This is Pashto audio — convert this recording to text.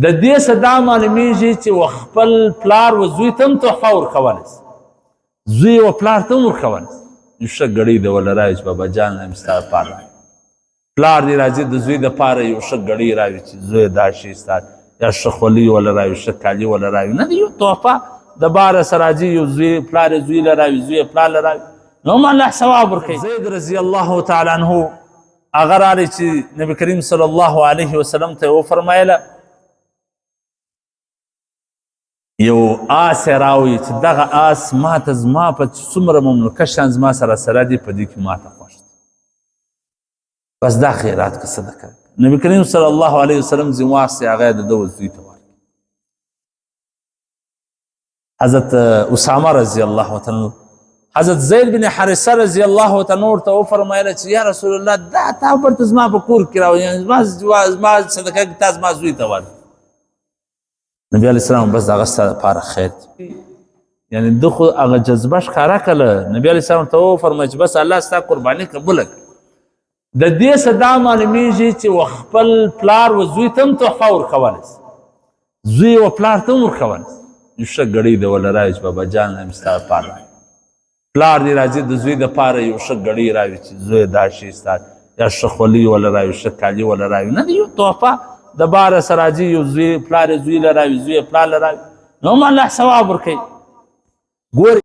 د دې څه دا معلومیږي چې خپل پلار و زوی ته هم تحفه ورکولی شي، زوی و پلار ته هم ورکولی شي. یو ښه ګړۍ د وله راوي چې بابا جان یم ستا دپاره، پلار دې راځي د زوی دپاره یو ښه ګړۍ راوي چې زوی دا شي ستا، یا ښه خولۍ وله راوي، ښه کالي وله راوي، نه یو تحفه د باره څه راځي، یو زوی پلار یې زوی له راوي، زوی یې پلار له راوي، نو هم الله ثواب ورکوي. زید رضی الله تعالی عنه هغه رالی چې نبي کریم صلی الله علیه وسلم ته یې وفرمایله یو آس یې راوړي چې دغه آس ما ته زما په څومره مملکه شان زما سره سره دي، په دې کې ما ته خوښ دی، بس دا خیرات که صدقه. نبي کریم صلی الله علیه وسلم ځینې واخیستې، هغه یې د ده زوی ته ورکړي. حضرت اسامه رضی الله تعالی، حضرت زید بن حارثه رضی الله تعالی ورته وفرمایله چې یا رسول الله دا تا ورته زما په کور کې راوړي، زما صدقه کې تا زما زوی ته ورکړي. نبی علیه السلام بس هغه ستا دپاره خیر دی، یعنی ده خو هغه جذبه ښکاره کړله. نبی علیه السلام ته وفرمایل چې بس الله ستا قرباني قبوله کړي. د دې څه دا معلومیږي چې خپل پلار و زوی ته هم تحفه ورکولی شي، زوی و پلار ته هم ورکولی شي. یو ښه ګړۍ د وله راوي چې بابا جان یم ستا دپاره، پلار دې راځي د زوی دپاره یو ښه ګړۍ راوي چې زوی دا شي ستا، یا ښه خولۍ وله راوي، ښه کالي وله راوي، نه یو تحفه د باره څه راځي، یو زوی پلار یې زوی له راوي، زوی یې پلار له راوي، نو هم الله ثواب ورکوي. ګورې